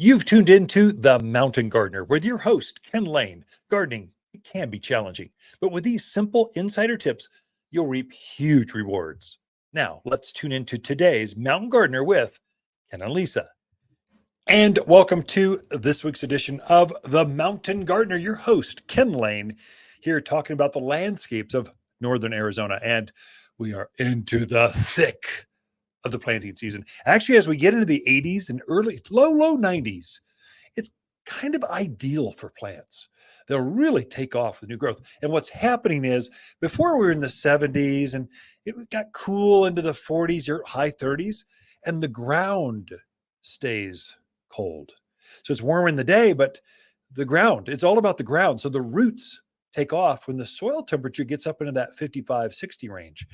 You've tuned into The Mountain Gardener with your host, Ken Lain. Gardening, it can be challenging, but with these simple insider tips, you'll reap huge rewards. Now, let's tune into today's Mountain Gardener with Ken and Lisa. And welcome to this week's edition of The Mountain Gardener. Your host, Ken Lain, here talking about the landscapes of northern Arizona. And we are into the thick of the planting season. Actually, as we get into the 80s and low 90s, it's kind of ideal for plants. They'll really take off with new growth. And what's happening is before we were in the 70s and it got cool into the 40s or high 30s, and the ground stays cold. So it's warmer in the day, but the ground, it's all about the ground. So the roots take off when the soil temperature gets up into that 55, 60 range.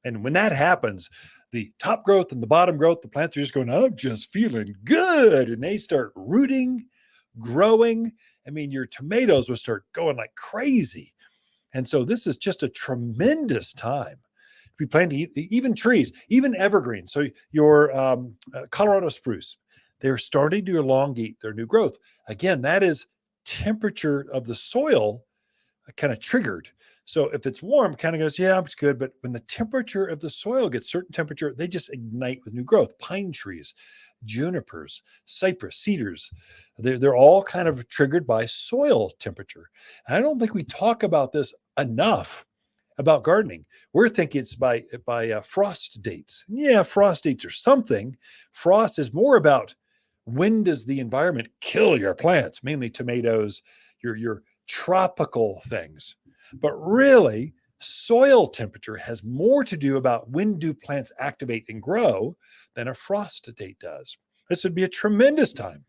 And when that happens, the top growth and the bottom growth, the plants are just going, I'm just feeling good. And they start rooting, growing. I mean, your tomatoes will start going like crazy. And so this is just a tremendous time to be planting even trees, even evergreens. So your Colorado spruce, they're starting to elongate their new growth. Again, that is temperature of the soil kind of triggered. So if it's warm, kind of goes, yeah, it's good. But when the temperature of the soil gets certain temperature, they just ignite with new growth. Pine trees, junipers, cypress, cedars, they're all kind of triggered by soil temperature. And I don't think we talk about this enough about gardening. We're thinking it's by frost dates. Yeah, frost dates are something. Frost is more about when does the environment kill your plants, mainly tomatoes, your tropical things. But really, soil temperature has more to do about when do plants activate and grow than a frost date does. This would be a tremendous time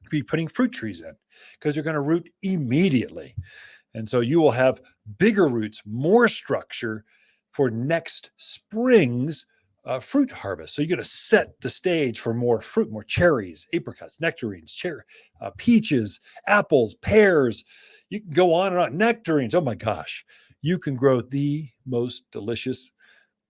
to be putting fruit trees in because you're going to root immediately. And so you will have bigger roots, more structure for next spring's fruit harvest. So you're going to set the stage for more fruit, more cherries, apricots, nectarines, peaches, apples, pears. You can go on and on. Nectarines. Oh my gosh. You can grow the most delicious,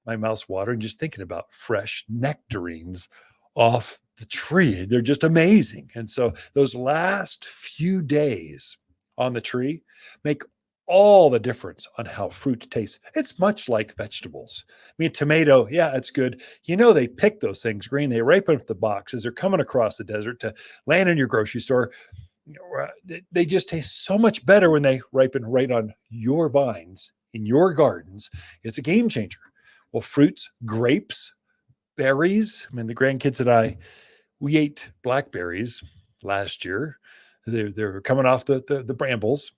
my mouth's watering just thinking about fresh nectarines off the tree. They're just amazing. And so those last few days on the tree make all the difference on how fruit tastes. It's much like vegetables. I mean, tomato, yeah, it's good. You know, they pick those things green. They ripen up the boxes. They're coming across the desert to land in your grocery store. They just taste so much better when they ripen right on your vines in your gardens. It's a game changer. Well, fruits, grapes, berries. I mean, the grandkids and I, we ate blackberries last year. They're coming off the brambles.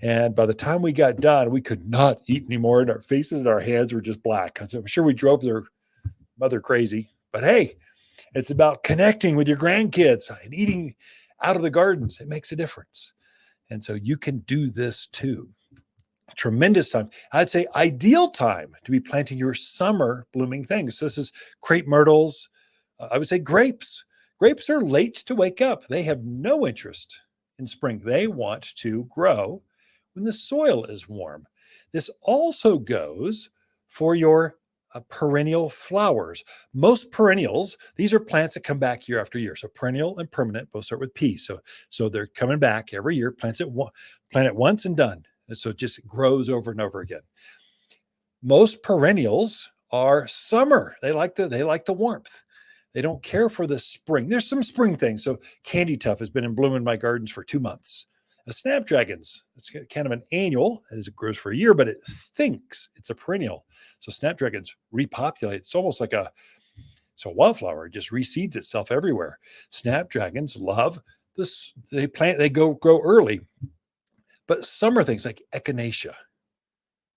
And by the time we got done, we could not eat anymore. And our faces and our hands were just black. So I'm sure we drove their mother crazy. But hey, it's about connecting with your grandkids and eating out of the gardens. It makes a difference. And so you can do this too. Tremendous time. I'd say ideal time to be planting your summer blooming things. So this is crepe myrtles. I would say grapes. Grapes are late to wake up. They have no interest in spring. They want to grow when the soil is warm. This also goes for your perennial flowers. Most perennials, these are plants that come back year after year. So perennial and permanent both start with P. So they're coming back every year. Plant it once and done. And so it just grows over and over again. Most perennials are summer. They like the warmth. They don't care for the spring. There's some spring things. So candy tuft has been in bloom in my gardens for 2 months. Snapdragons, it's kind of an annual, as it grows for a year, but it thinks it's a perennial. So snapdragons repopulate. It's almost like a wildflower. It just reseeds itself everywhere. Snapdragons love this. They grow early. But summer things like echinacea,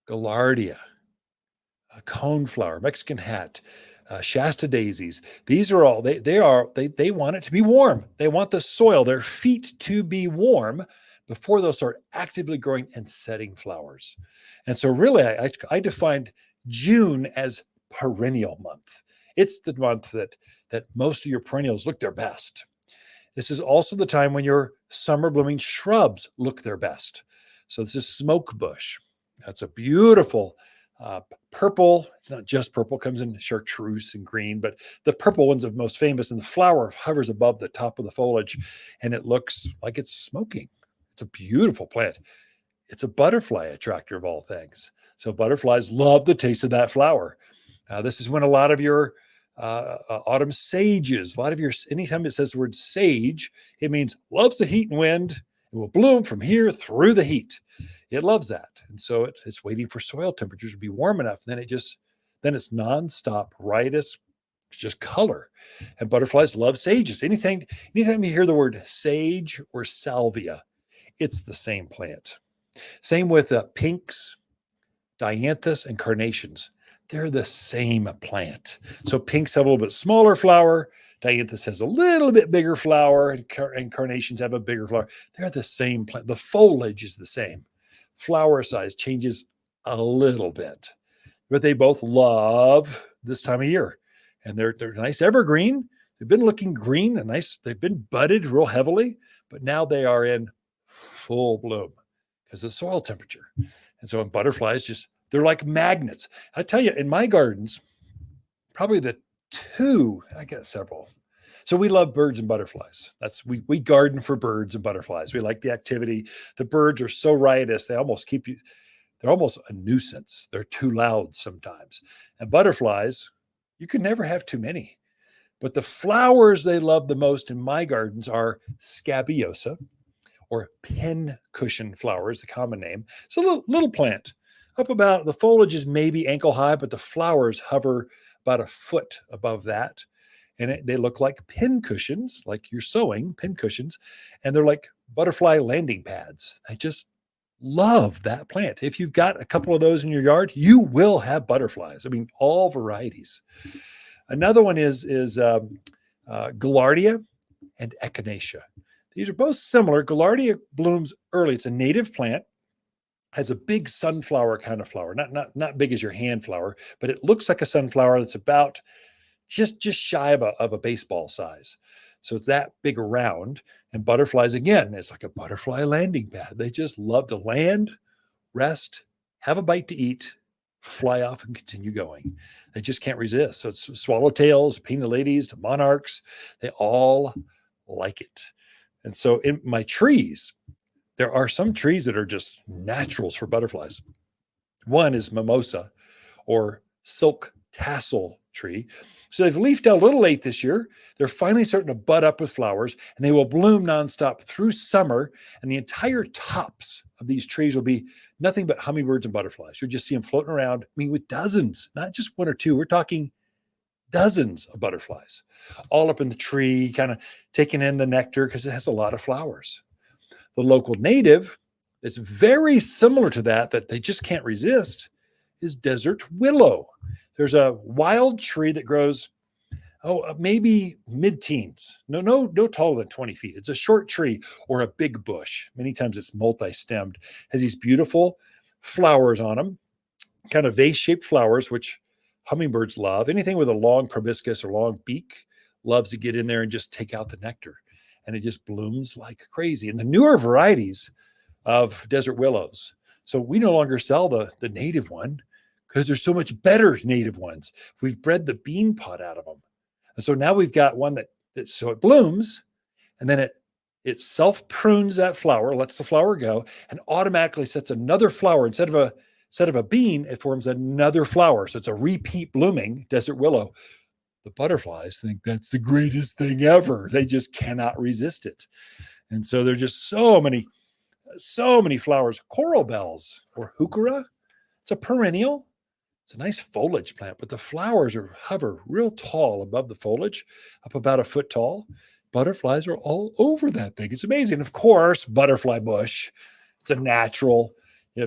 gaillardia, coneflower, Mexican hat, Shasta daisies. These are all, they want it to be warm. They want the soil, their feet to be warm before they'll start actively growing and setting flowers. And so really, I defined June as perennial month. It's the month that most of your perennials look their best. This is also the time when your summer blooming shrubs look their best. So this is smoke bush. That's a beautiful Purple, it's not just purple, comes in chartreuse and green, but the purple one's the most famous, and the flower hovers above the top of the foliage, and it looks like it's smoking. It's a beautiful plant. It's a butterfly attractor of all things. So butterflies love the taste of that flower. This is when a lot of your autumn sages, a lot of your, anytime it says the word sage, it means loves the heat and wind. It will bloom from here through the heat. It loves that. And so it's waiting for soil temperatures to be warm enough. Then it's nonstop riotous, just color. And butterflies love sages. Anytime you hear the word sage or salvia, it's the same plant. Same with pinks, dianthus, and carnations. They're the same plant. So pinks have a little bit smaller flower. Dianthus has a little bit bigger flower, and carnations have a bigger flower. They're the same plant. The foliage is the same. Flower size changes a little bit, but they both love this time of year. And they're nice evergreen. They've been looking green and nice. They've been budded real heavily, but now they are in full bloom because of soil temperature. And so butterflies they're like magnets. I tell you, in my gardens, probably the two, I got several. So we love birds and butterflies. We garden for birds and butterflies. We like the activity. The birds are so riotous, they almost keep you, they're almost a nuisance. They're too loud sometimes. And butterflies, you can never have too many. But the flowers they love the most in my gardens are scabiosa, or pincushion flowers, the common name. It's a little plant. Up about, the foliage is maybe ankle high, but the flowers hover about a foot above that. And they look like pincushions, like you're sewing pincushions. And they're like butterfly landing pads. I just love that plant. If you've got a couple of those in your yard, you will have butterflies. I mean, all varieties. Another one is Gaillardia and Echinacea. These are both similar. Gaillardia blooms early. It's a native plant. Has a big sunflower kind of flower, not big as your hand flower, but it looks like a sunflower that's about just shy of a baseball size. So it's that big around. And butterflies, again, it's like a butterfly landing pad. They just love to land, rest, have a bite to eat, fly off and continue going. They just can't resist. So it's swallowtails, painted ladies, to monarchs. They all like it. And so in my trees, there are some trees that are just naturals for butterflies. One is mimosa, or silk tassel tree. So they've leafed out a little late this year. They're finally starting to bud up with flowers, and they will bloom nonstop through summer. And the entire tops of these trees will be nothing but hummingbirds and butterflies. You'll just see them floating around. I mean, with dozens, not just one or two. We're talking dozens of butterflies all up in the tree, kind of taking in the nectar because it has a lot of flowers. The local native that's very similar to that they just can't resist is desert willow. There's a wild tree that grows, maybe mid-teens. No taller than 20 feet. It's a short tree or a big bush. Many times it's multi-stemmed. Has these beautiful flowers on them, kind of vase-shaped flowers, which hummingbirds love. Anything with a long proboscis or long beak loves to get in there and just take out the nectar. And it just blooms like crazy. And the newer varieties of desert willows. So we no longer sell the native one because there's so much better native ones. We've bred the bean pod out of them. And so now we've got one so it blooms, and then it self-prunes that flower, lets the flower go, and automatically sets another flower. Instead of a bean, it forms another flower. So it's a repeat blooming desert willow. The butterflies think that's the greatest thing ever. They just cannot resist it. And so there are just so many flowers. Coral bells, or heuchera. It's a perennial. It's a nice foliage plant, but the flowers hover real tall above the foliage, up about a foot tall. Butterflies are all over that thing. It's amazing. Of course, butterfly bush. It's a natural.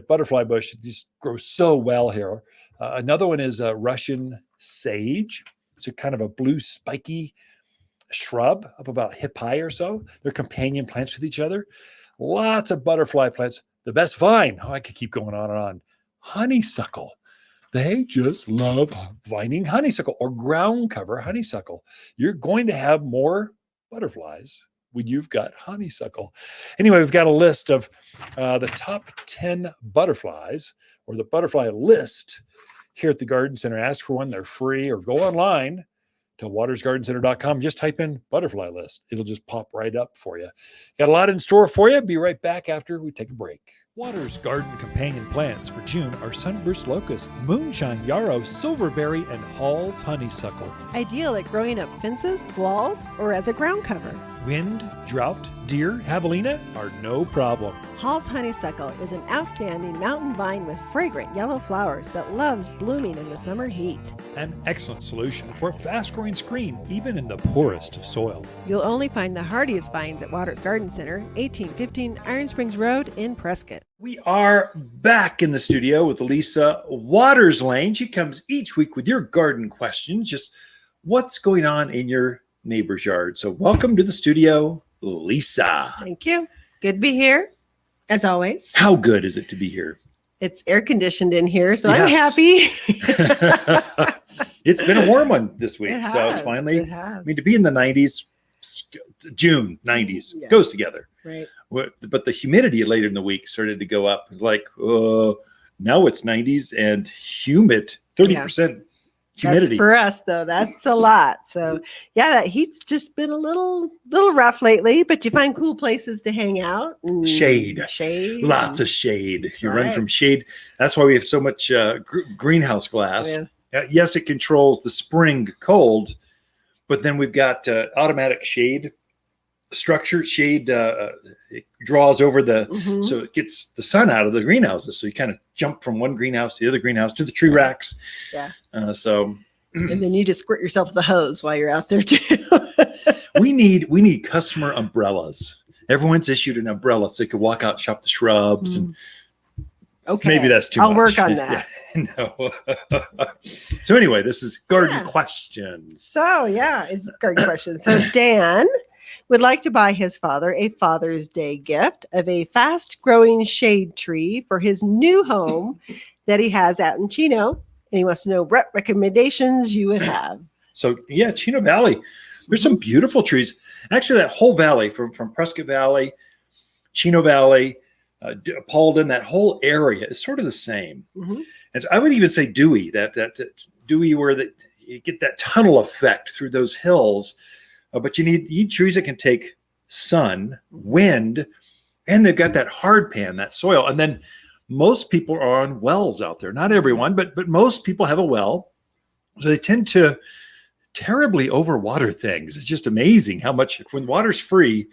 Butterfly bush just grows so well here. Another one is Russian sage. It's a kind of a blue spiky shrub up about hip high or so. They're companion plants with each other. Lots of butterfly plants. The best vine, I could keep going on and on. Honeysuckle. They just love vining honeysuckle or ground cover honeysuckle. You're going to have more butterflies when you've got honeysuckle. Anyway, we've got a list of the top 10 butterflies, or the butterfly list here at the Garden Center. Ask for one. They're free, or go online to watersgardencenter.com. Just type in butterfly list. It'll just pop right up for you. Got a lot in store for you. Be right back after we take a break. Watters Garden companion plants for June are sunburst locust, moonshine yarrow, silverberry, and Hall's honeysuckle. Ideal at growing up fences, walls, or as a ground cover. Wind, drought, deer, javelina are no problem. Hall's honeysuckle is an outstanding mountain vine with fragrant yellow flowers that loves blooming in the summer heat. An excellent solution for a fast-growing screen, even in the poorest of soil. You'll only find the hardiest vines at Watters Garden Center, 1815 Iron Springs Road in Prescott. We are back in the studio with Lisa Watters Lain. She comes each week with your garden questions, just what's going on in your neighbor's yard. So welcome to the studio, Lisa. Thank you. Good to be here, as always. How good is it to be here? It's air conditioned in here, so Yes. I'm happy. It's been a warm one this week. It So it's has, finally, it has. I mean, to be in the 90s, June 90s, Yeah. goes together. Right. But the humidity later in the week started to go up. Like, now it's 90s and humid, 30% humidity. That's for us, though. That's a lot. So, yeah, that heat's just been a little rough lately, but you find cool places to hang out. Shade. Shade. Lots of shade. You run Right. from shade. That's why we have so much greenhouse glass. Yeah. Yes, it controls the spring cold, but then we've got automatic shade structure. Shade it draws over Mhm. so it gets the sun out of the greenhouses. So you kind of jump from one greenhouse to the other greenhouse to the tree racks. Yeah. So And then you just squirt yourself with the hose while you're out there, too. we need customer umbrellas. Everyone's issued an umbrella so they could walk out and shop the shrubs and Okay. maybe that's too I'll much. work on that. Yeah, no. So anyway, this is garden Yeah. questions. So, yeah, it's a great question. So, Dan would like to buy his father a Father's Day gift of a fast-growing shade tree for his new home that he has out in Chino. And he wants to know what recommendations you would have. So yeah, Chino Valley, there's some beautiful trees. Actually, that whole valley from Prescott Valley, Chino Valley, Paulden, that whole area is sort of the same. Mhm. And so I would even say Dewey, that Dewey, where you get that tunnel effect through those hills. But you need trees that can take sun, wind, and they've got that hard pan, that soil. And then most people are on wells out there. Not everyone, but most people have a well. So they tend to terribly overwater things. It's just amazing how much, when water's free,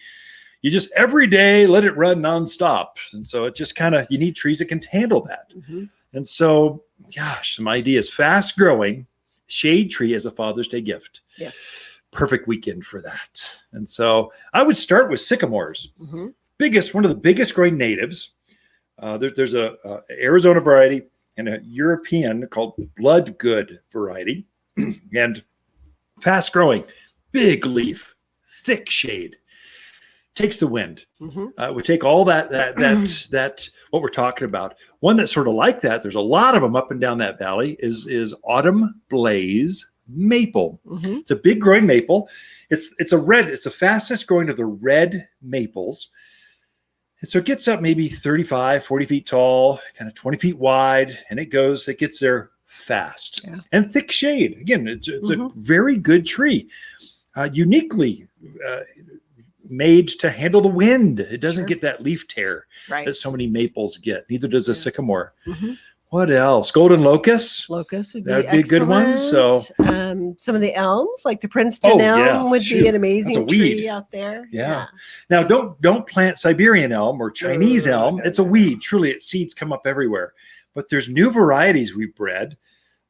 you just every day let it run nonstop. And so it just kind of, you need trees that can handle that. Mhm. And so, gosh, some ideas. Fast growing shade tree as a Father's Day gift. Yes. Perfect weekend for that. And so I would start with sycamores. Mhm. One of the biggest growing natives. There's a Arizona variety and a European called Blood Good variety. And fast growing, big leaf, thick shade. Takes the wind. Mhm. We take all that what we're talking about. One that's sort of like that, there's a lot of them up and down that valley, is Autumn Blaze maple. Mhm. It's a big growing maple. It's the fastest growing of the red maples. And so it gets up maybe 35, 40 feet tall, kind of 20 feet wide, and it gets there fast. Yeah. And thick shade. Again, it's a Mhm. very good tree. Uniquely made to handle the wind. It doesn't Sure. get that leaf tear Right. that so many maples get. Neither does a Yeah. sycamore. Mhm. What else? Golden locust. Locust would That'd be be a good one, so- excellent. Some of the elms, like the Princeton Oh, elm, yeah. would Shoot. be an amazing That's a weed. tree out there. Yeah. Now, don't plant Siberian elm or Chinese No, elm. no, It's a no. weed. Truly, its seeds come up everywhere. But there's new varieties we've bred.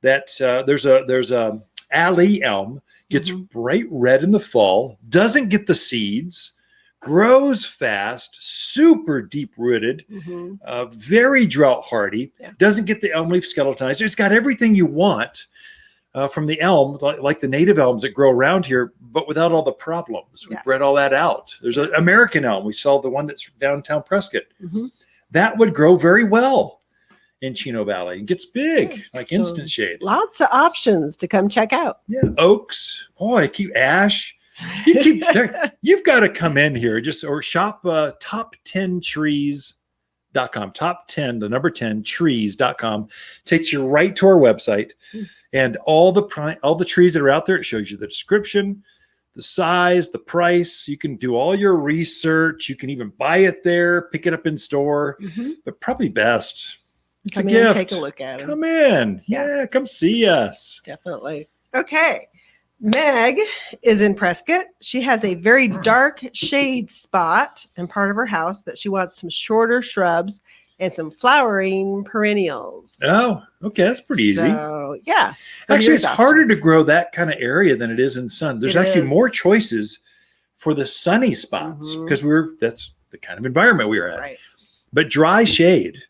That there's a alley elm, gets Mhm. bright red in the fall, doesn't get the seeds, grows fast, super deep rooted, Mhm. very drought hardy, Yeah. doesn't get the elm leaf skeletonized. It's got everything you want from the elm, like the native elms that grow around here, but without all the problems. We Yeah. bred all that out. There's an American elm. We saw the one that's downtown Prescott. Mhm. That would grow very well in Chino Valley. It gets big, Yeah. like So- instant shade. Lots of options to come check out. Yeah, oaks. Boy, I keep ash. You've got to come in here or shop top10trees.com. Top 10, the number 10 trees.com takes you right to our website, and all the trees that are out there. It shows you the description, the size, the price. You can do all your research. You can even buy it there, pick it up in store, but probably best. It's come a in gift. Take a look at them. Come in. Yeah, come see us. Definitely. Okay. Meg is in Prescott. She has a very dark shade spot in part of her house that she wants some shorter shrubs and some flowering perennials. Oh, okay. That's pretty easy. So, yeah. Actually, it's harder to grow that kind of area than it is in sun. There's actually more choices for the sunny spots because that's the kind of environment we are at. Right. But dry shade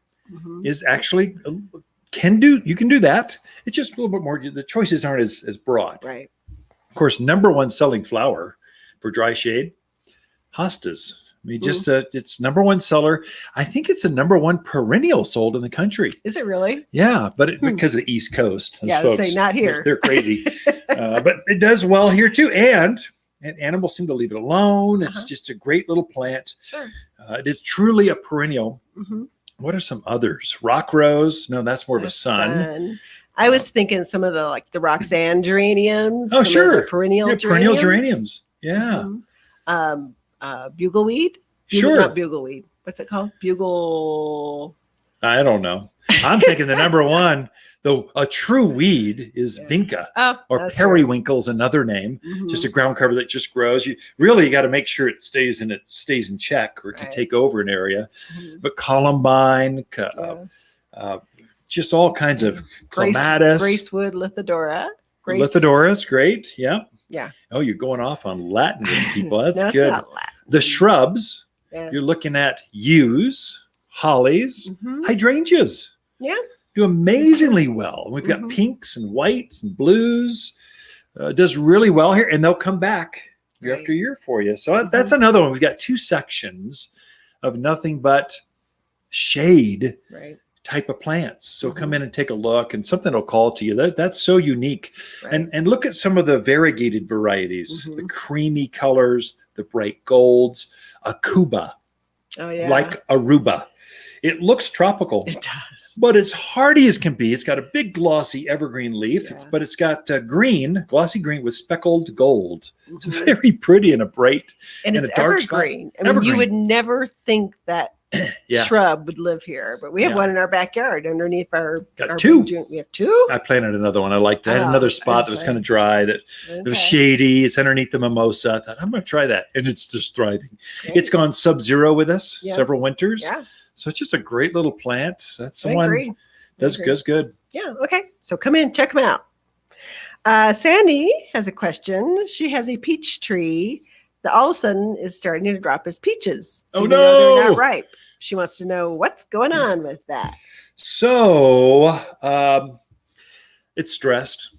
is actually you can do that. It's just a little bit more. The choices aren't as broad. Right. Of course, number one selling flower for dry shade, hostas. I mean, just it's number one seller. I think it's the number one perennial sold in the country. Is it really? Yeah, but because of the East Coast, folks, say not here. They're crazy, but it does well here too. And animals seem to leave it alone. It's just a great little plant. Sure. It is truly a perennial. What are some others? Rock rose? No, that's more of a sun. I was thinking some of the Roxanne geraniums. Oh, sure. Perennial geraniums. Yeah. Bugleweed. Sure. Not bugleweed. What's it called? Bugle. I don't know. I'm thinking the number one, though, a true weed is vinca, or periwinkle is another name. Just a ground cover that just grows. You got to make sure it stays in check, or it can take over an area. But columbine, just all kinds of clematis. Gracewood, Lithidora. Lithidora's great. Yeah. Yeah. Oh, you're going off on Latin, people. That's no, good. It's not Latin. The shrubs, you're looking at yews, hollies, hydrangeas. Yeah. Do amazingly well. We've got pinks and whites and blues. Does really well here, and they'll come back year after year for you. So that's another one. We've got two sections of nothing but shade type of plants. So come in and take a look, and something will call to you. That's so unique. And look at some of the variegated varieties, the creamy colors, the bright golds, a Cuba, like Aruba. It looks tropical. It does. But it's hardy as can be. It's got a big glossy evergreen leaf, but it's got glossy green with speckled gold. It's very pretty and a bright and it's a dark evergreen. I mean, you would never think that shrub would live here, but we have one in our backyard underneath our two. We have two. I planted another one. I liked it. I had another spot that was kind of dry, that it was shady. It's underneath the mimosa. I thought, I'm going to try that, and it's just thriving. Great. It's gone sub-zero with us several winters. Yeah. So it's just a great little plant. That's the one does good. Yeah. Okay. So come in, check them out. Sandy has a question. She has a peach tree that all of a sudden is starting to drop his peaches. Oh, even though they're not ripe. She wants to know what's going on with that. So it's stressed.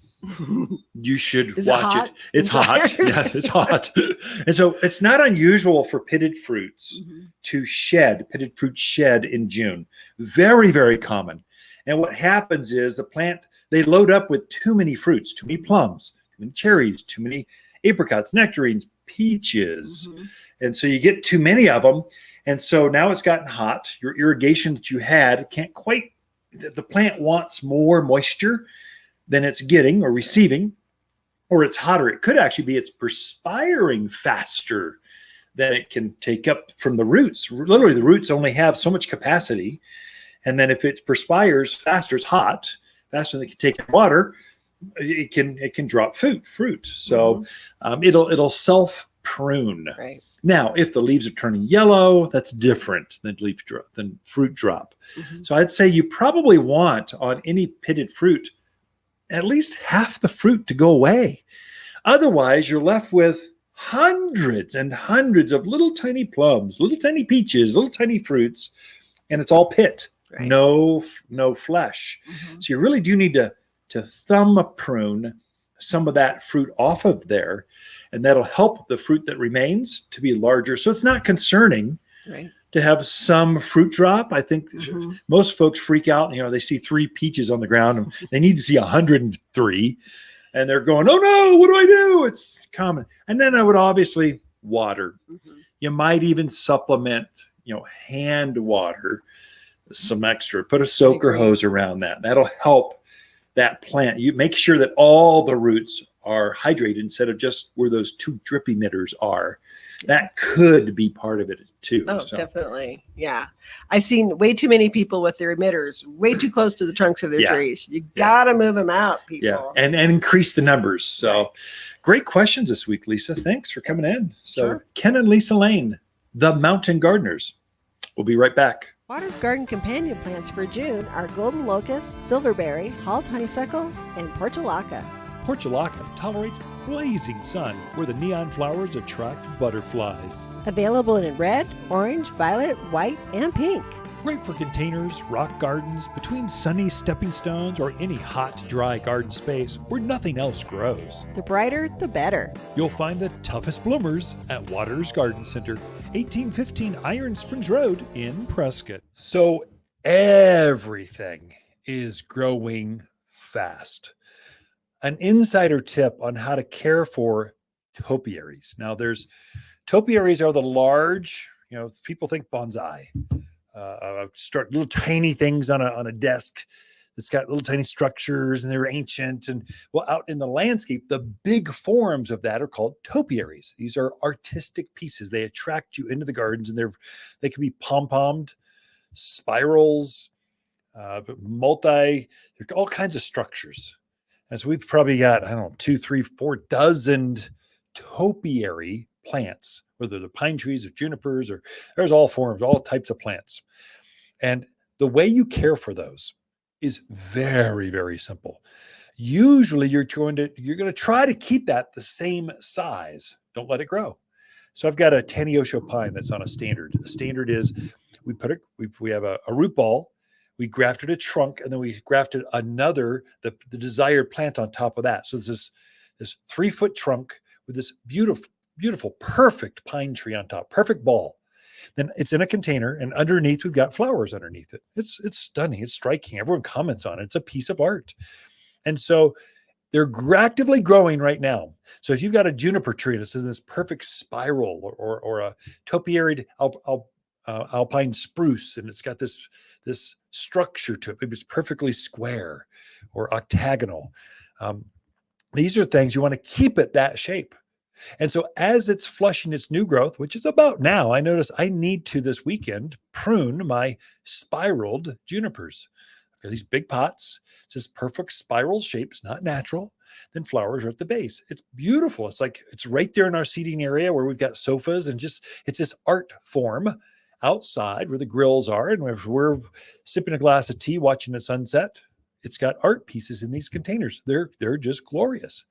You should watch it. It's hot. Yes, it's hot. And so it's not unusual for pitted fruits to pitted fruits shed in June. Very, very common. And what happens is the plant, they load up with too many fruits, too many plums, too many cherries, too many apricots, nectarines, peaches. And so you get too many of them. And so now it's gotten hot. Your irrigation that you had can't quite, the plant wants more moisture than it's getting or receiving, or it's hotter. It could actually be it's perspiring faster than it can take up from the roots. Literally, the roots only have so much capacity. And then if it perspires faster, it's hot, faster than it can take in water, it can drop fruit. So it'll self-prune. Right. Now, if the leaves are turning yellow, that's different than fruit drop. So I'd say you probably want on any pitted fruit at least half the fruit to go away. Otherwise, you're left with hundreds and hundreds of little tiny plums, little tiny peaches, little tiny fruits, and it's all pit, no flesh. So you really do need to thumb prune some of that fruit off of there, and that'll help the fruit that remains to be larger. So it's not concerning to have some fruit drop. I think most folks freak out. They see 3 peaches on the ground and they need to see 103. and they're going, oh no, what do I do? It's common. And then I would obviously water. Mhm. You might even supplement, hand water some extra, put a soaker agree. hose around that. That'll help that plant. You make sure that all the roots are hydrated instead of just where those two drip emitters are. That could be part of it too. Oh, So, definitely. Yeah. I've seen way too many people with their emitters way too close to the trunks of their Yeah. trees. You got to move them out, people. yeah, and increase the numbers. So Right. great questions this week, Lisa. Thanks for coming in. So Sure. Ken and Lisa Lain, the Mountain Gardeners. We'll be right back. Watters Garden companion plants for June are golden locust, silverberry, Hall's honeysuckle, and portulaca. Portulaca tolerates blazing sun where the neon flowers attract butterflies. Available in red, orange, violet, white, and pink. Great for containers, rock gardens, between sunny stepping stones, or any hot, dry garden space where nothing else grows. The brighter, the better. You'll find the toughest bloomers at Watters Garden Center, 1815 Iron Springs Road in Prescott. So everything is growing fast. An insider tip on how to care for topiaries. Now, topiaries are the large, people think bonsai. Start little tiny things on a desk that's got little tiny structures, and they're ancient. And out in the landscape, the big forms of that are called topiaries. These are artistic pieces. They attract you into the gardens, and they can be pom-pommed, spirals, there are all kinds of structures. And so we've probably got, 2, 3, 4 dozen topiary plants, whether they're pine trees or junipers, or there's all forms, all types of plants. And the way you care for those is very, very simple. Usually you're going to try to keep that the same size. Don't let it grow. So I've got a Taniosho pine that's on a standard. The standard is we have a root ball, we grafted a trunk, and then we grafted the desired plant on top of that. So this 3-foot trunk with this beautiful, perfect pine tree on top, perfect ball. Then it's in a container, and underneath we've got flowers underneath it. It's stunning. It's striking. Everyone comments on it. It's a piece of art. And so they're actively growing right now. So if you've got a juniper tree that's in this perfect spiral, or a topiary alpine spruce, and it's got this structure to it, maybe it's perfectly square or octagonal. These are things you want to keep it that shape. And so as it's flushing its new growth, which is about now, I notice I need to this weekend prune my spiraled junipers. I've got these big pots. It's this perfect spiral shape. It's not natural. Then flowers are at the base. It's beautiful. It's right there in our seating area where we've got sofas, and it's this art form outside where the grills are. And if we're sipping a glass of tea, watching the sunset, it's got art pieces in these containers. They're just glorious.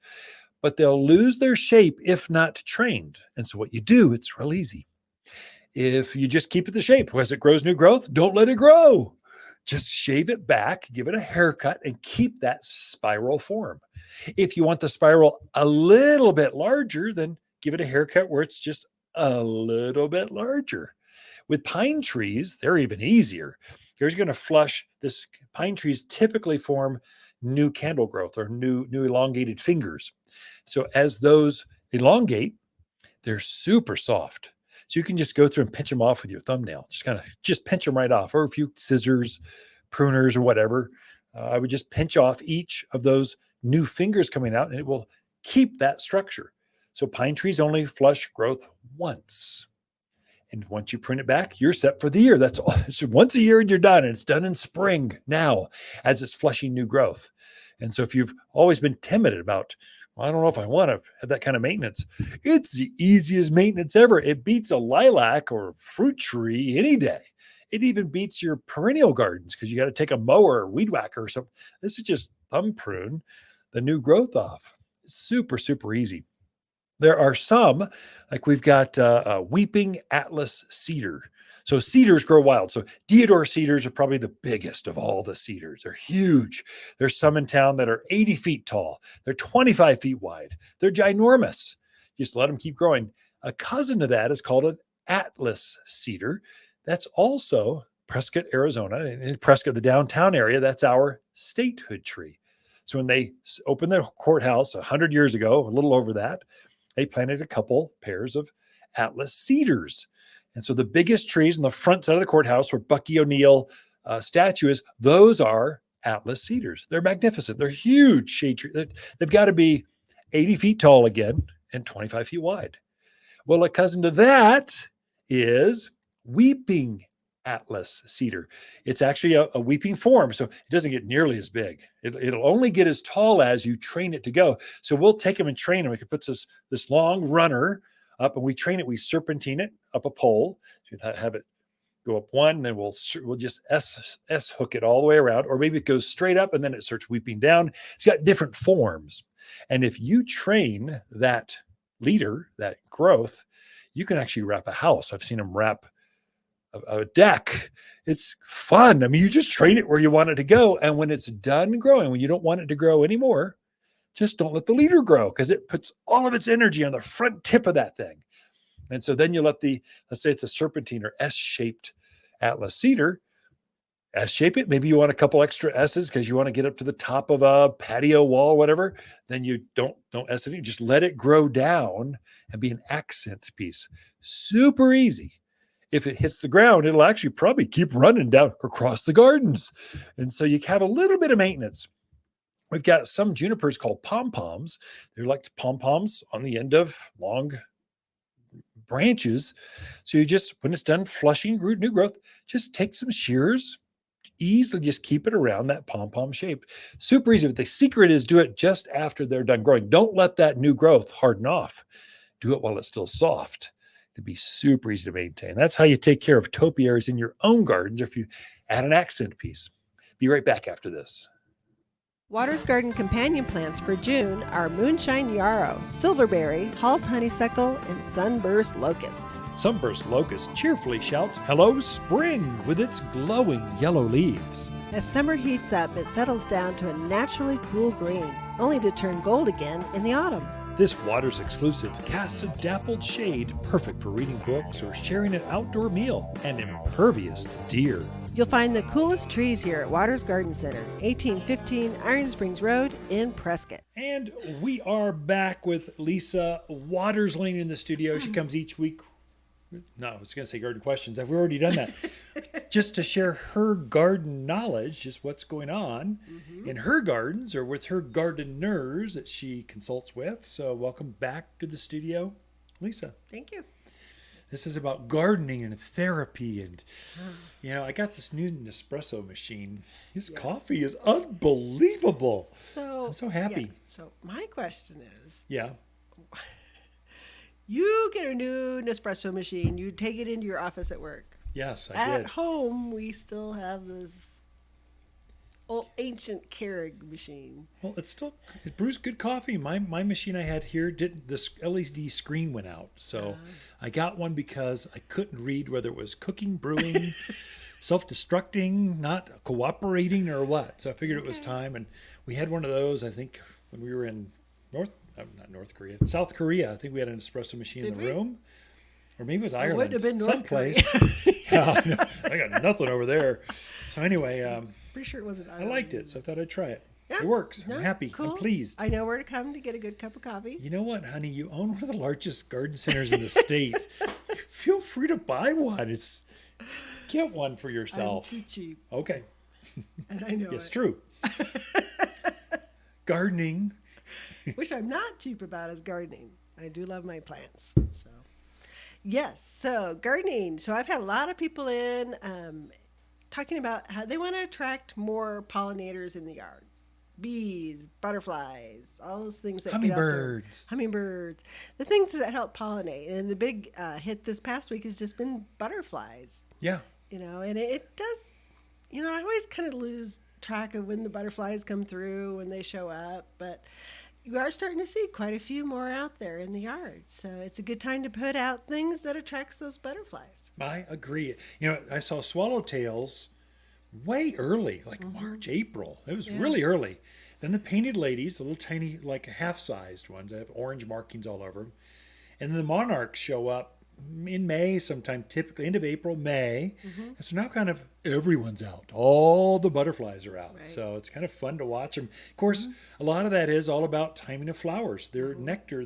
But they'll lose their shape if not trained. And so what you do, it's real easy. If you just keep it the shape, as it grows new growth, don't let it grow. Just shave it back, give it a haircut, and keep that spiral form. If you want the spiral a little bit larger, then give it a haircut where it's just a little bit larger. With pine trees, they're even easier. You're going to flush this. Pine trees typically form new candle growth, or new elongated fingers. So as those elongate, they're super soft. So you can just go through and pinch them off with your thumbnail. Just pinch them right off, or a few scissors, pruners, or whatever. I would just pinch off each of those new fingers coming out, and it will keep that structure. So pine trees only flush growth once. And once you prune it back, you're set for the year. That's all. So once a year and you're done, and it's done in spring now as it's flushing new growth. And so if you've always been timid about, I don't know if I want to have that kind of maintenance, it's the easiest maintenance ever. It beats a lilac or fruit tree any day. It even beats your perennial gardens because you got to take a mower or weed whacker or something. This is just thumb prune the new growth off. It's super, super easy. There are some, like we've got a weeping Atlas cedar. So cedars grow wild. So deodar cedars are probably the biggest of all the cedars. They're huge. There's some in town that are 80 feet tall. They're 25 feet wide. They're ginormous. Just let them keep growing. A cousin to that is called an Atlas cedar. That's also Prescott, Arizona. In Prescott, the downtown area, that's our statehood tree. So when they opened the courthouse 100 years ago, a little over that, they planted a couple pairs of Atlas cedars. And so the biggest trees on the front side of the courthouse where Bucky O'Neill statue is, those are Atlas cedars. They're magnificent. They're huge shade trees. They've got to be 80 feet tall again and 25 feet wide. Well, a cousin to that is weeping Atlas cedar. It's actually a weeping form, so it doesn't get nearly as big. It'll only get as tall as you train it to go. So we'll take them and train them. We can put this long runner up, and we train it. We serpentine it up a pole. So you have it go up one, then we'll just S hook it all the way around, or maybe it goes straight up and then it starts weeping down. It's got different forms, and if you train that leader, that growth, you can actually wrap a house. I've seen them wrap a deck. It's fun. I mean, you just train it where you want it to go. And when it's done growing, when you don't want it to grow anymore, just don't let the leader grow, because it puts all of its energy on the front tip of that thing. And so then you let let's say it's a serpentine or S-shaped Atlas cedar, S-shape it. Maybe you want a couple extra S's because you want to get up to the top of a patio wall, whatever. Then you don't S it. Just let it grow down and be an accent piece. Super easy. If it hits the ground, it'll actually probably keep running down across the gardens. And so you have a little bit of maintenance. We've got some junipers called pom-poms. They're like pom-poms on the end of long branches. So you just, when it's done flushing new growth, just take some shears, easily just keep it around that pom-pom shape. Super easy. But the secret is do it just after they're done growing. Don't let that new growth harden off. Do it while it's still soft. To be super easy to maintain. That's how you take care of topiaries in your own gardens, or if you add an accent piece. Be right back after this. Watters Garden companion plants for June are moonshine yarrow, silverberry, Hall's honeysuckle, and sunburst locust. Sunburst locust cheerfully shouts, "Hello, spring," with its glowing yellow leaves. As summer heats up, it settles down to a naturally cool green, only to turn gold again in the autumn. This Watters exclusive casts a dappled shade, perfect for reading books or sharing an outdoor meal, and impervious to deer. You'll find the coolest trees here at Watters Garden Center, 1815 Iron Springs Road in Prescott. And we are back with Lisa Watters Lain in the studio. She comes each week. No, I was going to say garden questions. We've already done that. Just to share her garden knowledge, just what's going on in her gardens or with her gardeners that she consults with. So welcome back to the studio, Lisa. Thank you. This is about gardening and therapy. And, I got this new Nespresso machine. This coffee is unbelievable. So I'm so happy. Yeah. So my question is, Yeah. You get a new Nespresso machine. You take it into your office at work. Yes, I at did. At home, we still have this old ancient Keurig machine. Well, it brews good coffee. My machine I had here this LED screen went out, so I got one because I couldn't read whether it was cooking, brewing, self-destructing, not cooperating, or what. So I figured it was time, and we had one of those. I think when we were in South Korea. I think we had an espresso machine in the room. Or maybe it was Ireland. It would have been North someplace. No, I got nothing over there. So anyway, pretty sure it wasn't Ireland. I liked it, so I thought I'd try it. Yeah. It works. No, I'm happy. cool. I'm pleased. I know where to come to get a good cup of coffee. You know what, honey? You own one of the largest garden centers in the state. Feel free to buy one. Get one for yourself. I'm too cheap. Okay. And I know It's it. true. Gardening. Which I'm not cheap about is gardening. I do love my plants. So, yes. So gardening. So I've had a lot of people in talking about how they want to attract more pollinators in the yard. Bees, butterflies, all those things that Hummingbirds. Hummingbirds. The things that help pollinate. And the big hit this past week has just been butterflies. Yeah. And it does, I always kind of lose track of when the butterflies come through, when they show up, but you are starting to see quite a few more out there in the yard. So it's a good time to put out things that attracts those butterflies. I agree. I saw swallowtails way early, like March, April. It was really early. Then the painted ladies, the little tiny, like half-sized ones, that have orange markings all over them. And then the monarchs show up in May sometime, typically end of April, May. Mm-hmm. And so now kind of everyone's out. All the butterflies are out. Right. So it's kind of fun to watch them. Of course, a lot of that is all about timing of flowers. Their nectar,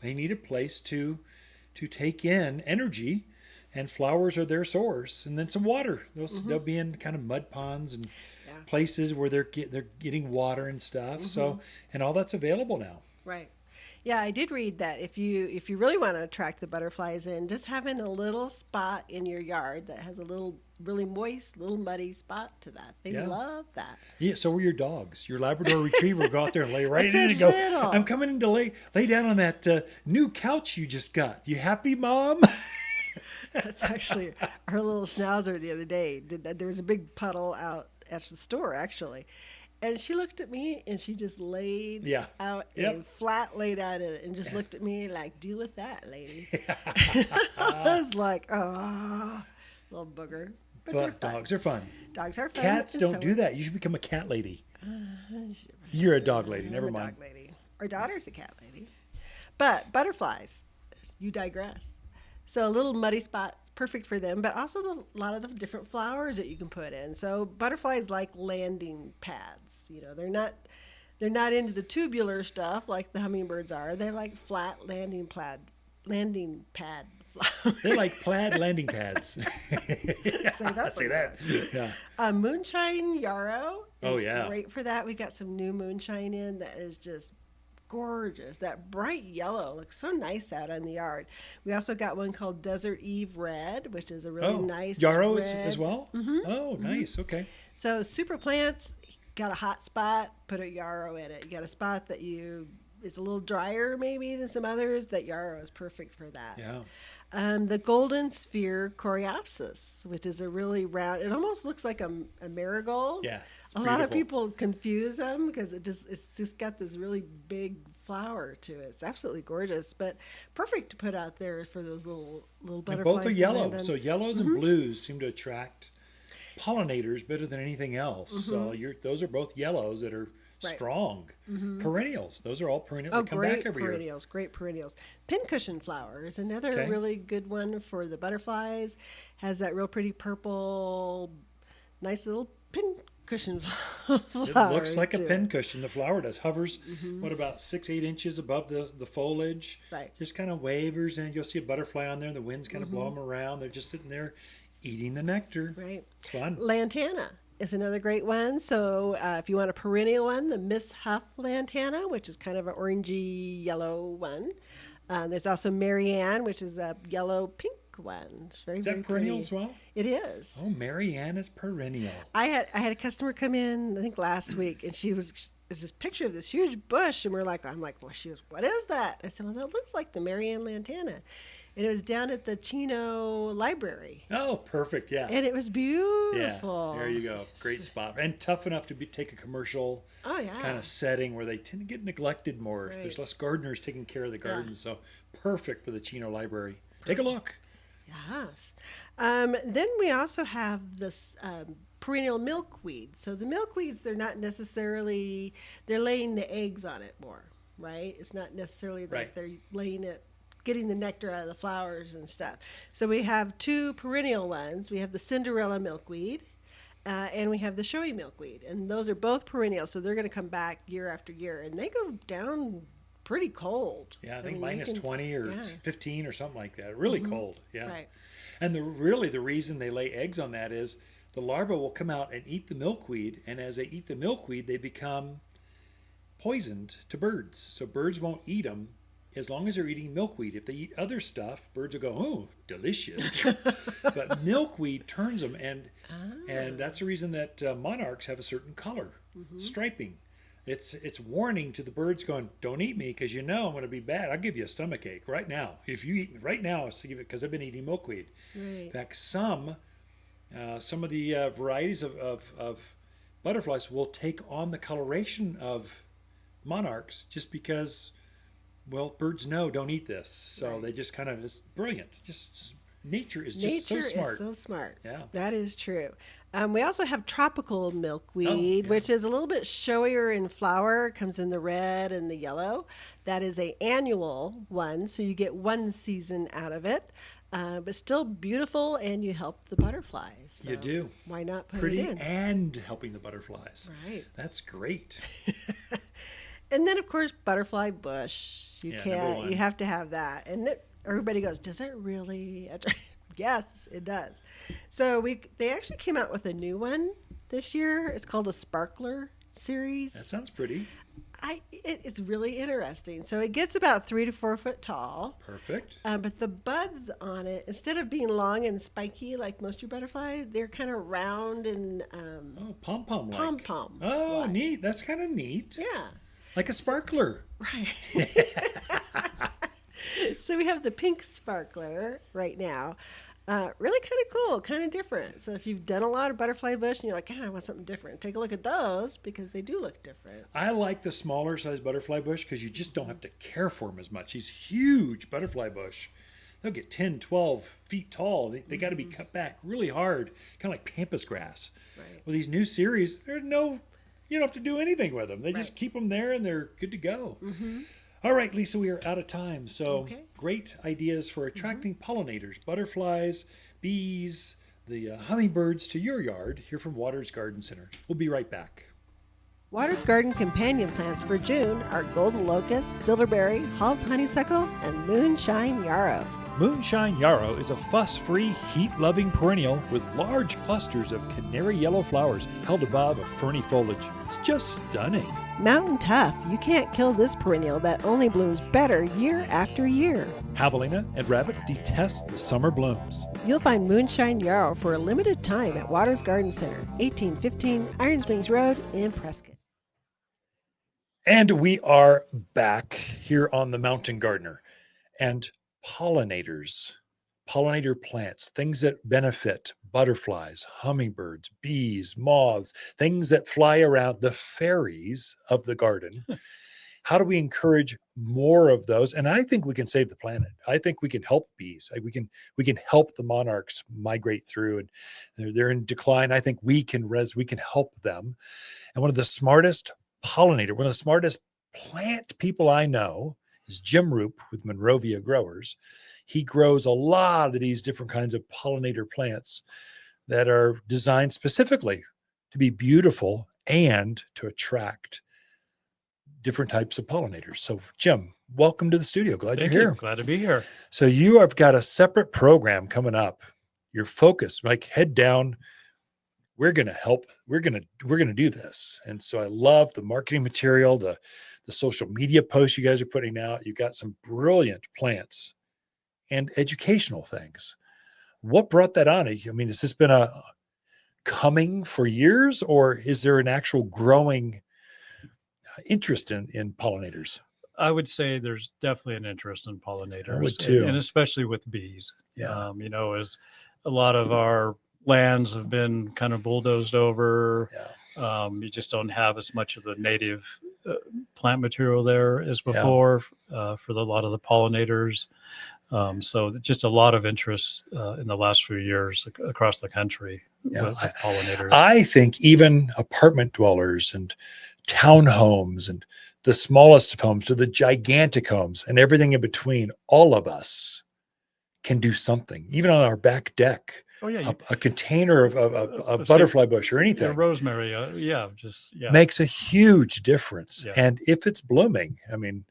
they need a place to take in energy, and flowers are their source. And then some water. They'll be in kind of mud ponds and places where they're getting water and stuff. So, and all that's available now. Right. Yeah, I did read that if you really want to attract the butterflies in, just having a little spot in your yard that has a little really moist, little muddy spot to that. They love that. Yeah, so were your dogs. Your Labrador Retriever will go out there and lay right I in it said and go, little. I'm coming in to lay down on that new couch you just got. You happy, Mom? That's actually our little schnauzer the other day did that. There was a big puddle out at the store actually. And she looked at me and she just laid out and flat laid out in it and just looked at me like, deal with that, lady. I was like, oh, little booger. But dogs are fun. Dogs are fun. Cats don't do that. You should become a cat lady. You're a dog lady. Never I'm a mind. dog lady. Our daughter's a cat lady. But butterflies, you digress. So a little muddy spot, perfect for them, but also a lot of the different flowers that you can put in. So butterflies like landing pads. You know, they're not into the tubular stuff like the hummingbirds are. They like flat landing pad flowers. They're like plaid landing pads. Say that. Yeah. Moonshine yarrow is yeah. great for that. We got some new moonshine in that is just gorgeous. That bright yellow looks so nice out in the yard. We also got one called Desert Eve Red, which is a really nice yarrow red. as well? Mm-hmm. Oh, nice. Okay. So super plants, got a hot spot, put a yarrow in it. You got a spot that is a little drier maybe than some others. That yarrow is perfect for that. Yeah. The golden sphere coreopsis, which is a really round, it almost looks like a marigold. Yeah. A lot of people confuse them because it's just got this really big flower to it. It's absolutely gorgeous, but perfect to put out there for those little butterflies. And both are to yellow. land on. So yellows and blues seem to attract pollinators better than anything else. So those are both yellows that are strong. Perennials. Those are all perennial. They come back every year. Great perennials. Pincushion flower is another really good one for the butterflies. Has that real pretty purple, nice little pincushion flower. It looks like a pincushion. The flower does. Hovers, about 6-8 inches above the foliage. Right. Just kind of wavers, and you'll see a butterfly on there. The winds kind of blow them around. They're just sitting there eating the nectar. Right. It's fun. Lantana is another great one. So if you want a perennial one, the Miss Huff lantana, which is kind of an orangey yellow one. There's also Marianne, which is a yellow pink one. It's very, Is that very perennial pretty. as well? It is. Oh, Marianne is perennial. I had a customer come in, I think last week, and there's this picture of this huge bush, and I'm like, well, she goes, what is that? I said, well, that looks like the Marianne lantana. And it was down at the Chino Library. Oh, perfect. Yeah. And it was beautiful. Yeah, there you go. Great spot. And tough enough to take a commercial kind of setting where they tend to get neglected more. Right. There's less gardeners taking care of the gardens. So perfect for the Chino Library. Take a look. Yes. Then we also have this perennial milkweed. So the milkweeds, they're not necessarily, they're laying the eggs on it more, right? It's not necessarily that they're laying it, getting the nectar out of the flowers and stuff. So we have two perennial ones. We have the Cinderella milkweed and we have the showy milkweed. And those are both perennial. So they're going to come back year after year. And they go down pretty cold. Yeah, I think minus 20 or 15 or something like that. Really cold. Yeah. Right. And the reason they lay eggs on that is the larvae will come out and eat the milkweed. And as they eat the milkweed, they become poisoned to birds. So birds won't eat them as long as they're eating milkweed. If they eat other stuff, birds will go, oh, delicious. But milkweed turns them. And that's the reason that monarchs have a certain color, striping. It's warning to the birds going, don't eat me because I'm going to be bad. I'll give you a stomach ache right now. If you eat right now, it's to give it because I've been eating milkweed. Right. In fact, some of the varieties of butterflies will take on the coloration of monarchs just because, well, birds know don't eat this. So they just it's brilliant. Nature is so smart. Nature is so smart. Yeah. That is true. We also have tropical milkweed, yeah. which is a little bit showier in flower. Comes in the red and the yellow. That is a annual one, so you get one season out of it, but still beautiful, and you help the butterflies. You So do. Why not put Pretty it in? and helping the butterflies. Right. That's great. And then, of course, butterfly bush. Yeah, number one. You have to have that. And everybody goes, does it really? Yes, it does. So they actually came out with a new one this year. It's called a sparkler series. That sounds pretty. It's really interesting. So it gets about 3 to 4 foot tall. Perfect. But the buds on it, instead of being long and spiky like most of your butterflies, they're kind of round and pom-pom like. pom-pom. Oh, like. neat. That's kind of neat. Yeah. Like a sparkler. Right. So we have the pink sparkler right now. Really kind of cool, kind of different. So if you've done a lot of butterfly bush and you're like, I want something different, take a look at those because they do look different. I like the smaller size butterfly bush because you just don't have to care for them as much. These huge butterfly bush, they'll get 10, 12 feet tall. They got to be cut back really hard, kind of like pampas grass. Right. Well, these new series, you don't have to do anything with them. They just keep them there and they're good to go. Mm-hmm. All right, Lisa, we are out of time. So Okay. great ideas for attracting pollinators, butterflies, bees, the hummingbirds to your yard here from Watters Garden Center. We'll be right back. Watters Garden companion plants for June are golden locust, silverberry, Hall's honeysuckle, and moonshine yarrow. Moonshine yarrow is a fuss-free, heat-loving perennial with large clusters of canary yellow flowers held above a ferny foliage. It's just stunning. Mountain tough, you can't kill this perennial that only blooms better year after year. Javelina and rabbit detest the summer blooms. You'll find moonshine yarrow for a limited time at Watters Garden Center, 1815 Iron Springs Road in Prescott. And we are back here on the Mountain Gardener. And pollinators, pollinator plants, things that benefit butterflies, hummingbirds, bees, moths, things that fly around, the fairies of the garden. How do we encourage more of those? And I think we can save the planet. I think we can help bees. We can help the monarchs migrate through, and they're in decline. I think we can help them. And one of the smartest plant people I know is Jim Rupe with Monrovia Growers. He grows a lot of these different kinds of pollinator plants that are designed specifically to be beautiful and to attract different types of pollinators. So, Jim, welcome to the studio. Glad Thank you're you. here. Glad to be here. So you have got a separate program coming up. Your focus, like head down. We're going to help. We're going to do this. And so I love the marketing material, the social media posts you guys are putting out. You've got some brilliant plants and educational things. What brought that on? I mean, has this been a coming for years, or is there an actual growing interest in pollinators? I would say there's definitely an interest in pollinators, I would too. and especially with bees. Yeah. As a lot of our lands have been kind of bulldozed over. Yeah. You just don't have as much of the native plant material there as before for a lot of the pollinators. So just a lot of interest in the last few years across the country with pollinators. I think even apartment dwellers and townhomes and the smallest of homes to the gigantic homes and everything in between, all of us can do something, even on our back deck. Oh yeah, A container of butterfly bush or anything. Rosemary, makes a huge difference. Yeah. And if it's blooming, I mean,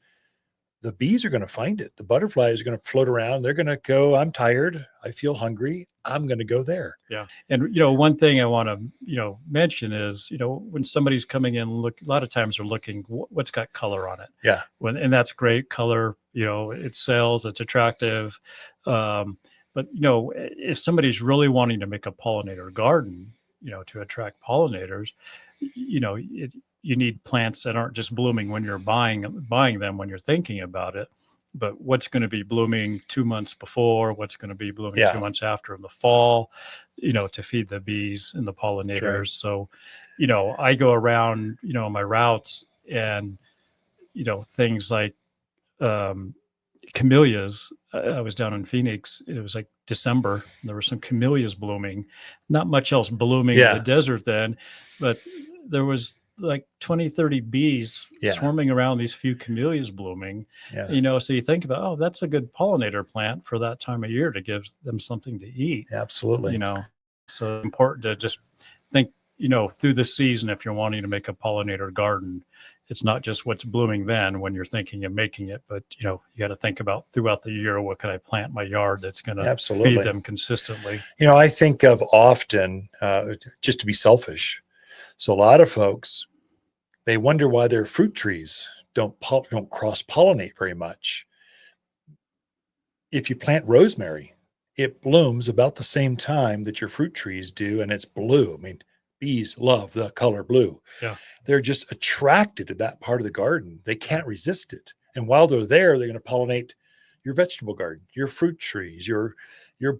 the bees are going to find it. The butterflies are going to float around. They're going to go, I'm tired. I feel hungry. I'm going to go there. Yeah. And, one thing I want to, mention is, when somebody's coming in, a lot of times they're looking what's got color on it. Yeah. And that's great color, it sells, it's attractive. But, if somebody's really wanting to make a pollinator garden, to attract pollinators, you need plants that aren't just blooming when you're buying them, when you're thinking about it, but what's going to be blooming 2 months before, what's going to be blooming 2 months after in the fall, to feed the bees and the pollinators. Sure. So, I go around, my routes and, things like camellias. I was down in Phoenix. It was like December. There were some camellias blooming, not much else blooming in Yeah. the desert then, but there was like 20, 30 bees Yeah. swarming around these few camellias blooming. Yeah. So you think about, oh, that's a good pollinator plant for that time of year to give them something to eat. Absolutely. So it's important to just think, through the season, if you're wanting to make a pollinator garden, it's not just what's blooming then when you're thinking of making it, but you got to think about throughout the year, what can I plant in my yard that's going to Absolutely. feed them consistently. I think of often, just to be selfish. So a lot of folks, they wonder why their fruit trees don't cross pollinate very much. If you plant rosemary, it blooms about the same time that your fruit trees do, and it's blue. I mean, bees love the color blue. Yeah. They're just attracted to that part of the garden. They can't resist it. And while they're there, they're going to pollinate your vegetable garden, your fruit trees, your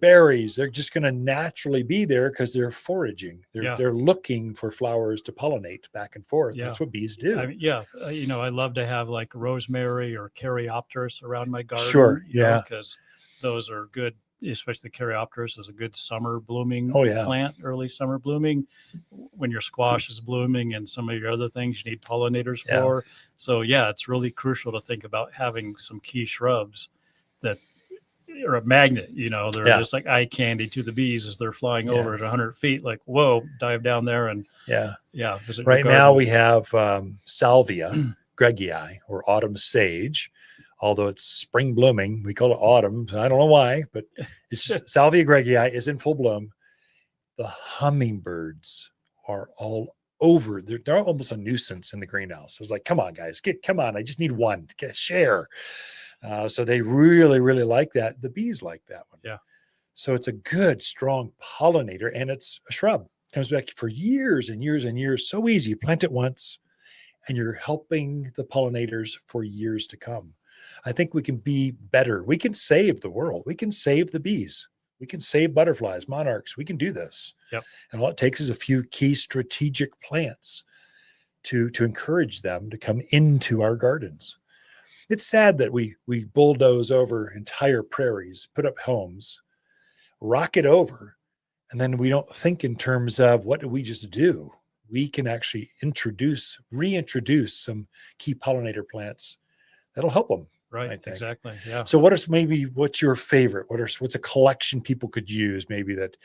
berries. They're just going to naturally be there because they're foraging. They're looking for flowers to pollinate back and forth. Yeah. That's what bees do. I love to have like rosemary or caryopteris around my garden. Sure. Yeah. Because those are good. Especially the caryopteris is a good summer blooming Oh, plant, early summer blooming. When your squash is blooming and some of your other things you need pollinators for. So it's really crucial to think about having some key shrubs that are a magnet. They're just like eye candy to the bees as they're flying over at 100 feet. Like, whoa, dive down there and visit. Right now we have Salvia gregii, or autumn sage. Although it's spring blooming, we call it autumn. I don't know why, but it's just Salvia gregii is in full bloom. The hummingbirds are all over. They're almost a nuisance in the greenhouse. I was like, come on, guys, come on. I just need one to share. So they really, really like that. The bees like that one. Yeah. So it's a good, strong pollinator, and it's a shrub. It comes back for years and years and years. So easy. You plant it once, and you're helping the pollinators for years to come. I think we can be better. We can save the world. We can save the bees. We can save butterflies, monarchs. We can do this. Yep. And all it takes is a few key strategic plants to encourage them to come into our gardens. It's sad that we bulldoze over entire prairies, put up homes, rock it over, and then we don't think in terms of what did we just do? We can actually reintroduce some key pollinator plants that'll help them. Right. Exactly. Yeah. So what's your favorite? What's a collection people could use maybe that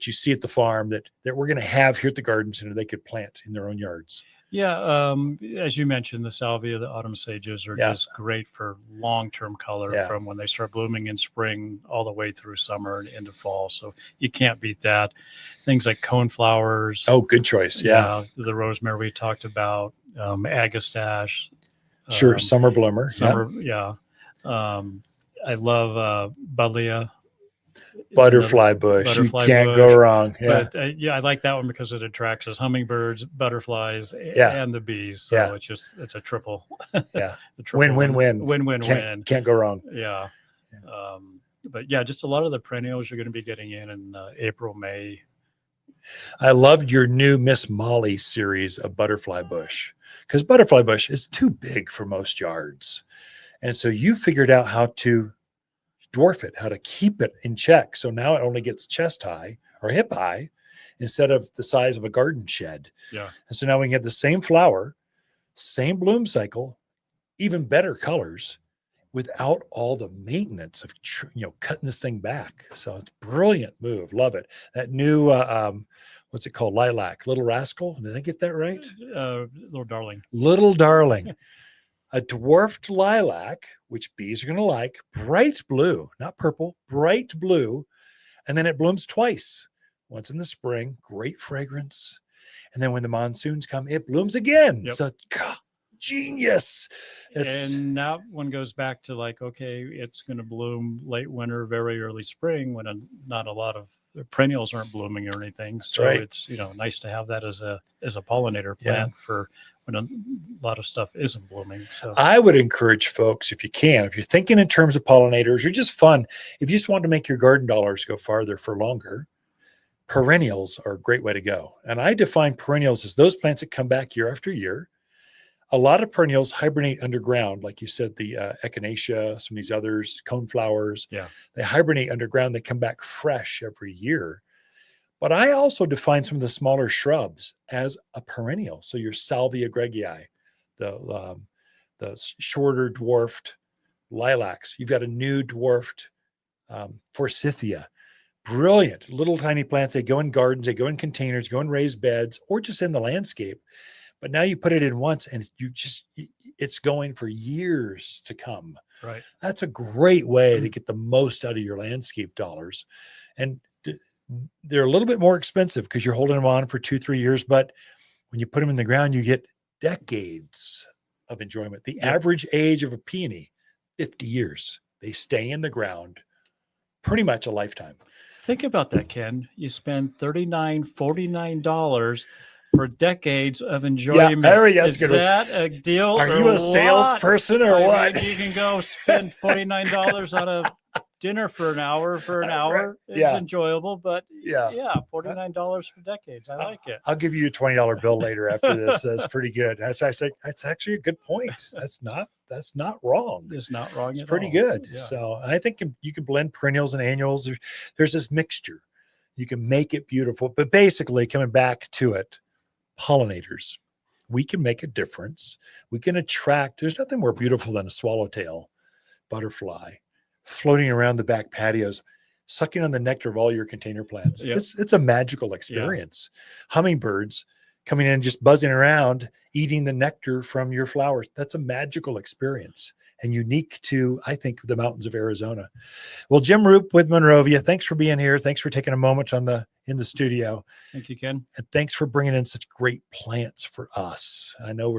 you see at the farm that we're going to have here at the garden center they could plant in their own yards? Yeah. As you mentioned, the salvia, the autumn sages are just great for long-term color from when they start blooming in spring all the way through summer and into fall. So you can't beat that. Things like coneflowers. Oh, good choice. Yeah. The rosemary we talked about, agastache. Sure. Summer bloomer. I love buddleia. Butterfly bush. You can't go wrong. Yeah. But I like that one because it attracts us hummingbirds, butterflies, and the bees. So it's a triple. Yeah. Win-win-win. Can't go wrong. Yeah. But just a lot of the perennials you're going to be getting in April, May. I loved your new Miss Molly series of butterfly bush, because butterfly bush is too big for most yards. And so you figured out how to dwarf it, how to keep it in check. So now it only gets chest high or hip high instead of the size of a garden shed. Yeah. And so now we can have the same flower, same bloom cycle, even better colors without all the maintenance of, cutting this thing back. So it's a brilliant move. Love it. That new, what's it called? Lilac, Little Rascal. Did I get that right? Little Darling. Little Darling. A dwarfed lilac, which bees are going to like, bright blue, not purple, bright blue. And then it blooms twice. Once in the spring, great fragrance. And then when the monsoons come, it blooms again. Yep. So, God, genius. And that one goes back to it's going to bloom late winter, very early spring when not a lot of perennials aren't blooming or anything. So it's, nice to have that as a pollinator plant for when a lot of stuff isn't blooming. So I would encourage folks, if you're thinking in terms of pollinators or just fun, if you just want to make your garden dollars go farther for longer, perennials are a great way to go. And I define perennials as those plants that come back year after year. a lot of perennials hibernate underground, like you said, the echinacea, some of these others, coneflowers. Yeah. They hibernate underground. They come back fresh every year. But I also define some of the smaller shrubs as a perennial. So your Salvia gregii, the shorter dwarfed lilacs. You've got a new dwarfed forsythia. Brilliant little tiny plants. They go in gardens, they go in containers, go in raised beds, or just in the landscape. But now you put it in once and it's going for years to come. Right. That's a great way to get the most out of your landscape dollars. And they're a little bit more expensive because you're holding them on for 2-3 years. But when you put them in the ground, you get decades of enjoyment. The average age of a peony, 50 years. They stay in the ground pretty much a lifetime. Think about that, Ken. You spend $39, $49 for decades of enjoyment. there he is. Is that a deal? Are you a salesperson or what? You can go spend $49 on a dinner for an hour. It's enjoyable, but $49 for decades. I like it. I'll give you a $20 bill later after this. That's pretty good. That's actually a good point. That's not wrong. It's not wrong. It's at pretty all. good. Yeah. So I think you can blend perennials and annuals. There's this mixture. You can make it beautiful, but basically coming back to it, pollinators. We can make a difference. We can attract. There's nothing more beautiful than a swallowtail butterfly floating around the back patios, sucking on the nectar of all your container plants. Yep. It's a magical experience. Hummingbirds coming in, just buzzing around, eating the nectar from your flowers. That's a magical experience and unique to, I think, the mountains of Arizona. Well, Jim Rupe with Monrovia, thanks for being here. Thanks for taking a moment in the studio. Thank you, Ken. And thanks for bringing in such great plants for us. I know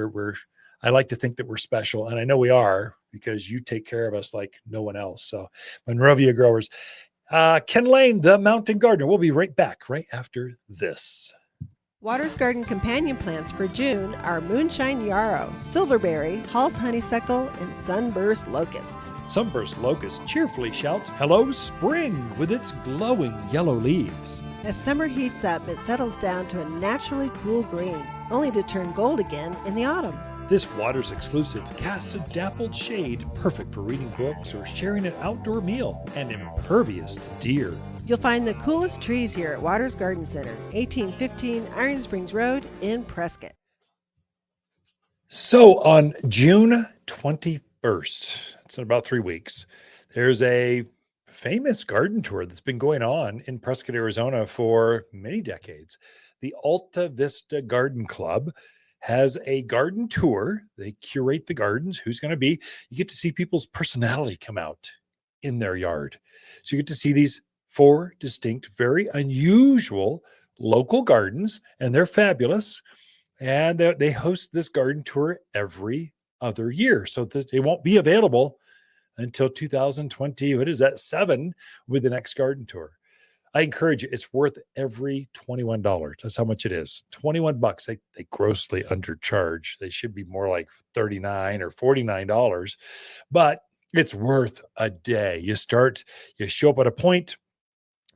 I like to think that we're special, and I know we are because you take care of us like no one else. So Monrovia Growers, Ken Lain, the mountain gardener. We'll be right back right after this. Watters Garden companion plants for June are moonshine yarrow, silverberry, Hall's honeysuckle, and sunburst locust. Sunburst locust cheerfully shouts, "Hello, spring," with its glowing yellow leaves. As summer heats up, it settles down to a naturally cool green, only to turn gold again in the autumn. This Watters exclusive casts a dappled shade, perfect for reading books or sharing an outdoor meal, and impervious to deer. You'll find the coolest trees here at Watters Garden Center, 1815 Iron Springs Road in Prescott. So on June 21st, it's in about 3 weeks, there's a famous garden tour that's been going on in Prescott, Arizona for many decades. The Alta Vista Garden Club has a garden tour. They curate the gardens, who's going to be. You get to see people's personality come out in their yard. So you get to see these 4 distinct, very unusual local gardens, and they're fabulous. And they host this garden tour every other year. So that it won't be available until 2020, 7 with the next garden tour. I encourage you. It's worth every $21. That's how much it is. $21. They grossly undercharge. They should be more like $39 or $49, but it's worth a day. You show up at a point,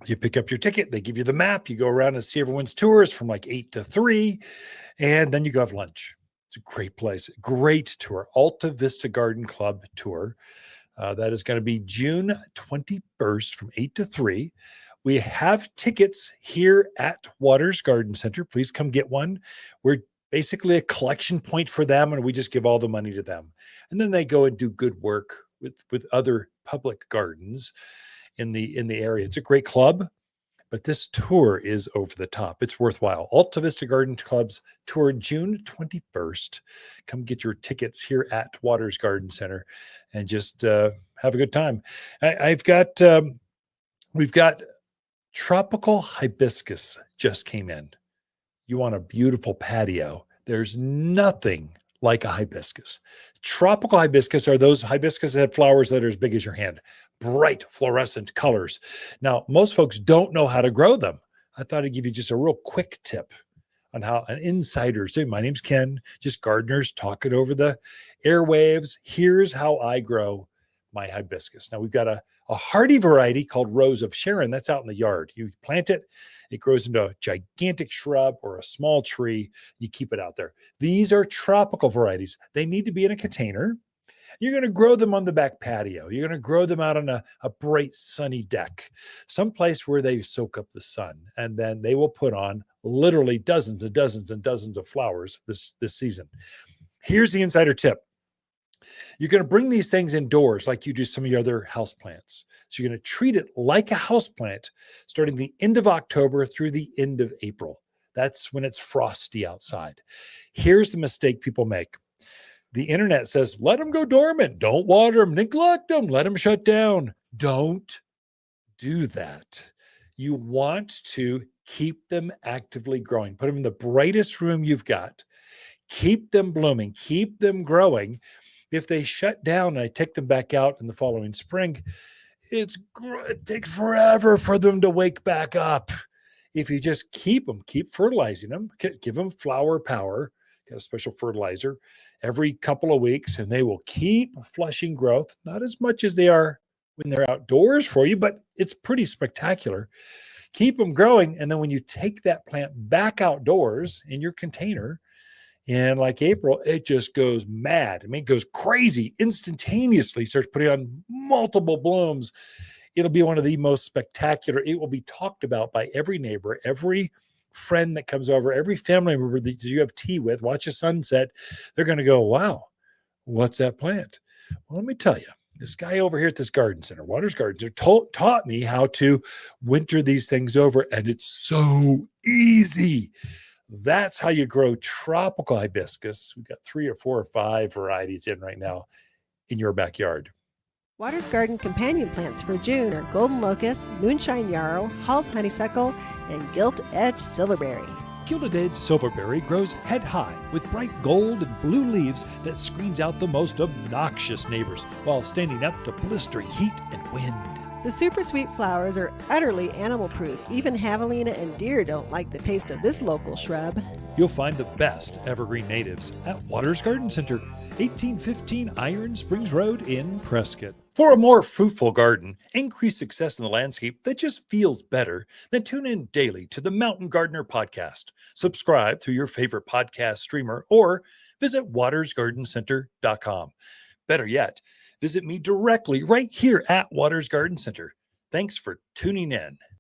you pick up your ticket, they give you the map, you go around and see everyone's tours from like 8 to 3, and then you go have lunch. It's a great place. Great tour. Alta Vista Garden Club tour. That is going to be June 21st from 8 to 3. We have tickets here at Watters Garden Center. Please come get one. We're basically a collection point for them, and we just give all the money to them. And then they go and do good work with other public gardens in the area. It's a great club, but this tour is over the top. It's worthwhile. Alta Vista Garden Club's tour June 21st. Come get your tickets here at Watters Garden Center and just have a good time. We've got tropical hibiscus just came in. You want a beautiful patio. There's nothing like a hibiscus. Tropical hibiscus are those hibiscus that have flowers that are as big as your hand. Bright fluorescent colors. Now, most folks don't know how to grow them. I thought I'd give you just a real quick tip on how an insider's doing. My name's Ken, just gardeners talking over the airwaves. Here's how I grow my hibiscus. Now, we've got a A hardy variety called Rose of Sharon, that's out in the yard. You plant it, it grows into a gigantic shrub or a small tree. You keep it out there. These are tropical varieties. They need to be in a container. You're going to grow them on the back patio. You're going to grow them out on a bright sunny deck, someplace where they soak up the sun. And then they will put on literally dozens and dozens and dozens of flowers this season. Here's the insider tip. You're going to bring these things indoors like you do some of your other houseplants. So you're going to treat it like a houseplant starting the end of October through the end of April. That's when it's frosty outside. Here's the mistake people make. The internet says, let them go dormant. Don't water them. Neglect them. Let them shut down. Don't do that. You want to keep them actively growing. Put them in the brightest room you've got. Keep them blooming. Keep them growing. If they shut down and I take them back out in the following spring, it takes forever for them to wake back up. If you just keep them, keep fertilizing them, give them flower power, get a special fertilizer every couple of weeks, and they will keep flushing growth. Not as much as they are when they're outdoors for you, but it's pretty spectacular. Keep them growing, and then when you take that plant back outdoors in your container, and like April, it just goes mad. I mean, it goes crazy instantaneously, starts putting on multiple blooms. It'll be one of the most spectacular. It will be talked about by every neighbor, every friend that comes over, every family member that you have tea with, watch a sunset. They're going to go, wow, what's that plant? Well, let me tell you, this guy over here at this garden center, Watters Garden Center, taught me how to winter these things over, and it's so easy. That's how you grow tropical hibiscus. We've got 3 or 4 or 5 varieties in right now in your backyard. Watters Garden companion plants for June are golden locust, moonshine yarrow, Hall's honeysuckle, and gilt-edged silverberry. Gilded-edged silverberry grows head high with bright gold and blue leaves that screens out the most obnoxious neighbors while standing up to blistering heat and wind. The super sweet flowers are utterly animal-proof. Even javelina and deer don't like the taste of this local shrub. You'll find the best evergreen natives at Watters Garden Center, 1815 Iron Springs Road in Prescott. For a more fruitful garden, increased success in the landscape that just feels better, then tune in daily to the Mountain Gardener podcast. Subscribe through your favorite podcast streamer or visit wattersgardencenter.com. Better yet, visit me directly right here at Watters Garden Center. Thanks for tuning in.